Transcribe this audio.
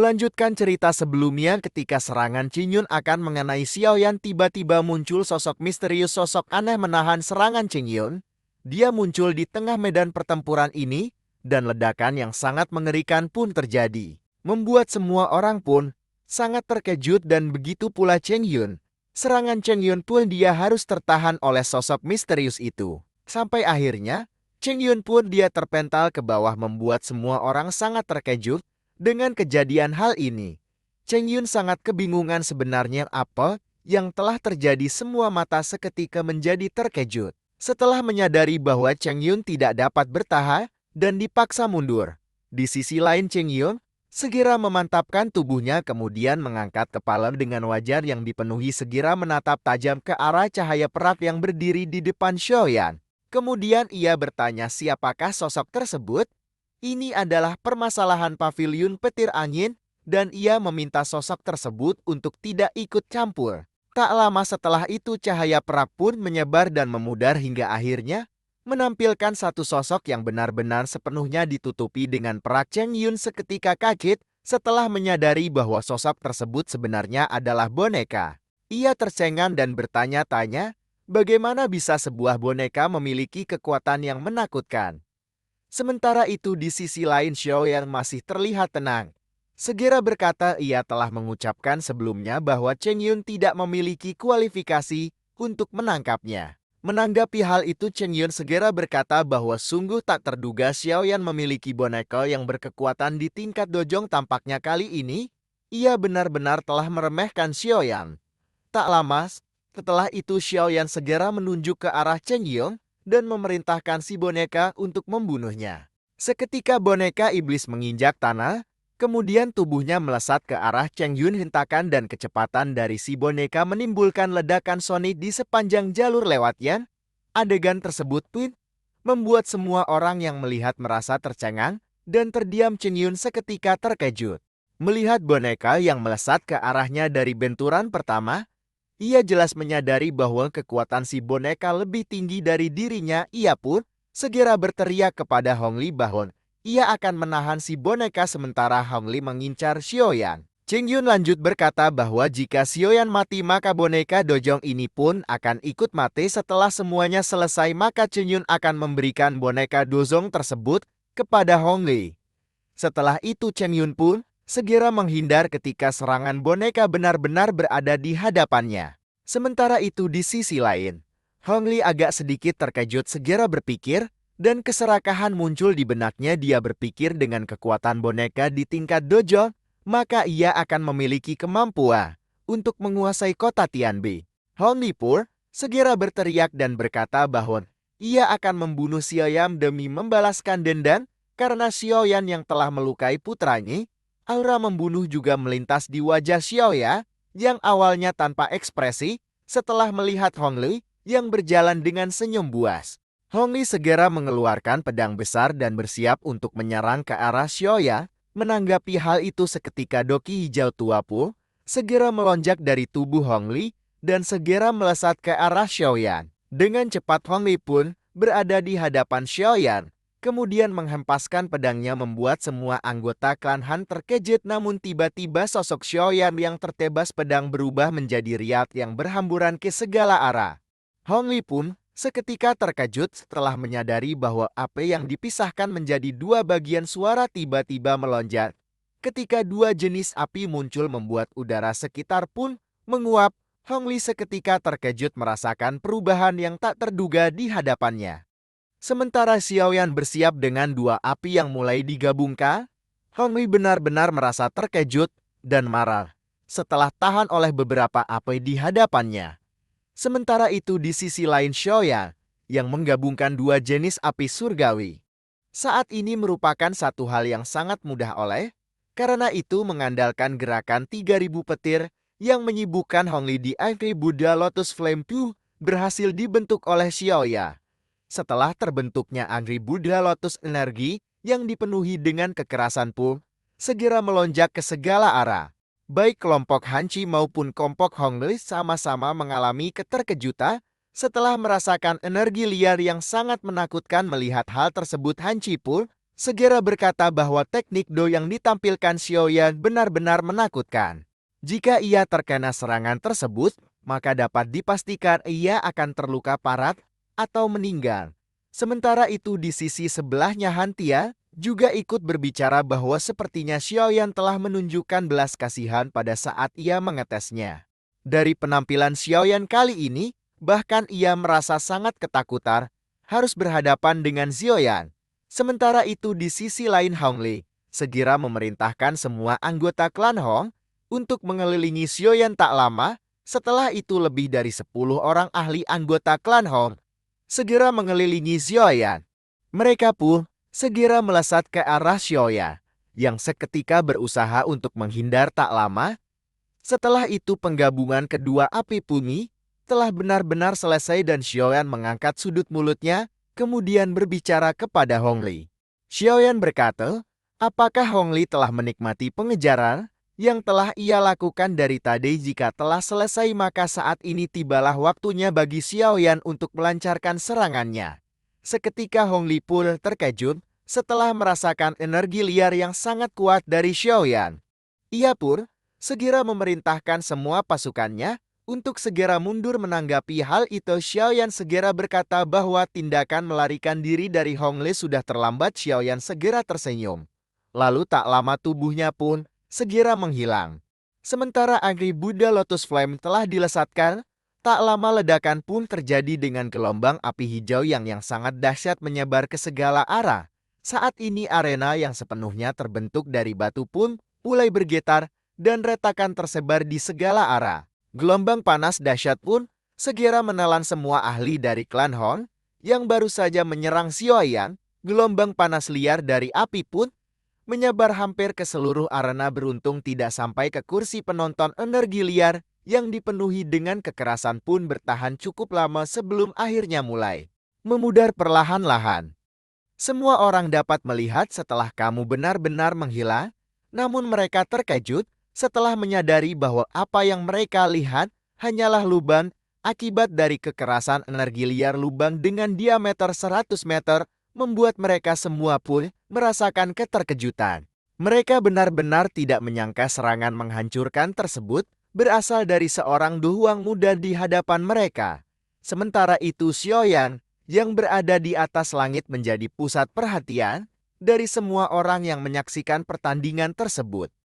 Melanjutkan cerita sebelumnya ketika serangan Qingyun akan mengenai Xiaoyan tiba-tiba muncul sosok misterius sosok aneh menahan serangan Qingyun. Dia muncul di tengah medan pertempuran ini dan ledakan yang sangat mengerikan pun terjadi. Membuat semua orang pun sangat terkejut dan begitu pula Qingyun. Serangan Qingyun pun dia harus tertahan oleh sosok misterius itu. Sampai akhirnya Qingyun pun dia terpental ke bawah membuat semua orang sangat terkejut. Dengan kejadian hal ini, Qingyun sangat kebingungan sebenarnya apa yang telah terjadi semua mata seketika menjadi terkejut. Setelah menyadari bahwa Qingyun tidak dapat bertahan dan dipaksa mundur. Di sisi lain Qingyun segera memantapkan tubuhnya kemudian mengangkat kepala dengan wajah yang dipenuhi segera menatap tajam ke arah cahaya perak yang berdiri di depan Xiaoyan. Kemudian ia bertanya siapakah sosok tersebut? Ini adalah permasalahan paviliun petir angin dan ia meminta sosok tersebut untuk tidak ikut campur. Tak lama setelah itu cahaya perak pun menyebar dan memudar hingga akhirnya menampilkan satu sosok yang benar-benar sepenuhnya ditutupi dengan perak. Qingyun seketika kaget setelah menyadari bahwa sosok tersebut sebenarnya adalah boneka. Ia tercengang dan bertanya-tanya, bagaimana bisa sebuah boneka memiliki kekuatan yang menakutkan? Sementara itu di sisi lain Xiaoyan masih terlihat tenang. Segera berkata ia telah mengucapkan sebelumnya bahwa Qingyun tidak memiliki kualifikasi untuk menangkapnya. Menanggapi hal itu Qingyun segera berkata bahwa sungguh tak terduga Xiaoyan memiliki boneka yang berkekuatan di tingkat dojong. Tampaknya kali ini ia benar-benar telah meremehkan Xiaoyan. Tak lama setelah itu Xiaoyan segera menunjuk ke arah Qingyun dan memerintahkan si boneka untuk membunuhnya. Seketika boneka iblis menginjak tanah, kemudian tubuhnya melesat ke arah Qingyun. Hentakan dan kecepatan dari si boneka menimbulkan ledakan sonik di sepanjang jalur lewatnya. Adegan tersebut pun membuat semua orang yang melihat merasa tercengang dan terdiam. Qingyun seketika terkejut. Melihat boneka yang melesat ke arahnya dari benturan pertama, ia jelas menyadari bahwa kekuatan si boneka lebih tinggi dari dirinya. Ia pun segera berteriak kepada Hong Li bahwa ia akan menahan si boneka sementara Hong Li mengincar Xiaoyan. Qingyun lanjut berkata bahwa jika Xiaoyan mati maka boneka dojong ini pun akan ikut mati. Setelah semuanya selesai maka Qingyun akan memberikan boneka dojong tersebut kepada Hong Li. Setelah itu Qingyun pun segera menghindar ketika serangan boneka benar-benar berada di hadapannya. Sementara itu di sisi lain, Hong Li agak sedikit terkejut segera berpikir dan keserakahan muncul di benaknya. Dia berpikir dengan kekuatan boneka di tingkat dojo, maka ia akan memiliki kemampuan untuk menguasai kota Tianbi. Hong Li pun segera berteriak dan berkata bahwa ia akan membunuh Xiaoyan demi membalaskan dendam karena Xiaoyan yang telah melukai putranya. Aura membunuh juga melintas di wajah Xiaoyan yang awalnya tanpa ekspresi setelah melihat Hong Li yang berjalan dengan senyum buas. Hong Li segera mengeluarkan pedang besar dan bersiap untuk menyerang ke arah Xiaoyan. Menanggapi hal itu seketika doki hijau tua pun segera melonjak dari tubuh Hong Li dan segera melesat ke arah Xiaoyan. Dengan cepat Hong Li pun berada di hadapan Xiaoyan. Kemudian menghempaskan pedangnya membuat semua anggota klan Han terkejut. Namun tiba-tiba sosok Xiaoyan yang tertebas pedang berubah menjadi riak yang berhamburan ke segala arah. Hong Li pun seketika terkejut setelah menyadari bahwa api yang dipisahkan menjadi dua bagian suara tiba-tiba melonjak. Ketika dua jenis api muncul membuat udara sekitar pun menguap. Hong Li seketika terkejut merasakan perubahan yang tak terduga di hadapannya. Sementara Xiaoyan bersiap dengan dua api yang mulai digabungkan, Hong Li benar-benar merasa terkejut dan marah setelah tahan oleh beberapa api di hadapannya. Sementara itu di sisi lain Xiaoyan yang menggabungkan dua jenis api surgawi. Saat ini merupakan satu hal yang sangat mudah karena itu mengandalkan gerakan 3000 petir yang menyibukkan Hong Li di Angry Buddha Lotus Flame 2 berhasil dibentuk oleh Xiaoyan. Setelah terbentuknya Angry Buddha Lotus energi yang dipenuhi dengan kekerasan pun segera melonjak ke segala arah. Baik kelompok Hanci maupun kelompok Hong Li sama-sama mengalami keterkejutan setelah merasakan energi liar yang sangat menakutkan. Melihat hal tersebut Hanci pun segera berkata bahwa teknik Do yang ditampilkan Xiaoyan benar-benar menakutkan. Jika ia terkena serangan tersebut, maka dapat dipastikan ia akan terluka parah atau meninggal. Sementara itu di sisi sebelahnya Han Tia juga ikut berbicara bahwa sepertinya Xiaoyan telah menunjukkan belas kasihan pada saat ia mengetesnya. Dari penampilan Xiaoyan kali ini, bahkan ia merasa sangat ketakutan harus berhadapan dengan Xiaoyan. Sementara itu di sisi lain Hong Li segera memerintahkan semua anggota klan Hong untuk mengelilingi Xiaoyan tak lama. Setelah itu lebih dari 10 orang ahli anggota klan Hong segera mengelilingi Xiaoyan. Mereka pun segera melesat ke arah Xiaoyan yang seketika berusaha untuk menghindar tak lama. Setelah itu penggabungan kedua api bumi telah benar-benar selesai dan Xiaoyan mengangkat sudut mulutnya kemudian berbicara kepada Hong Li. Xiaoyan berkata, apakah Hong Li telah menikmati pengejaran yang telah ia lakukan dari tadi? Jika telah selesai maka saat ini tibalah waktunya bagi Xiaoyan untuk melancarkan serangannya. Seketika Hong Li pun terkejut setelah merasakan energi liar yang sangat kuat dari Xiaoyan. Ia pun segera memerintahkan semua pasukannya untuk segera mundur menanggapi hal itu. Xiaoyan segera berkata bahwa tindakan melarikan diri dari Hong Li sudah terlambat. Xiaoyan segera tersenyum. Lalu tak lama tubuhnya pun segera menghilang. Sementara Angry Buddha Lotus Flame telah dilesatkan, tak lama ledakan pun terjadi dengan gelombang api hijau yang sangat dahsyat menyebar ke segala arah. Saat ini arena yang sepenuhnya terbentuk dari batu pun mulai bergetar dan retakan tersebar di segala arah. Gelombang panas dahsyat pun segera menelan semua ahli dari klan Hong yang baru saja menyerang Xiaoyan. Gelombang panas liar dari api pun menyebar hampir ke seluruh arena. Beruntung tidak sampai ke kursi penonton. Energi liar yang dipenuhi dengan kekerasan pun bertahan cukup lama sebelum akhirnya mulai memudar perlahan-lahan. Semua orang dapat melihat setelah kamu benar-benar menghilang, namun mereka terkejut setelah menyadari bahwa apa yang mereka lihat hanyalah lubang akibat dari kekerasan energi liar. Lubang dengan diameter 100 meter membuat mereka semua pun merasakan keterkejutan. Mereka benar-benar tidak menyangka serangan menghancurkan tersebut berasal dari seorang duhuang muda di hadapan mereka. Sementara itu Xiaoyan yang berada di atas langit menjadi pusat perhatian dari semua orang yang menyaksikan pertandingan tersebut.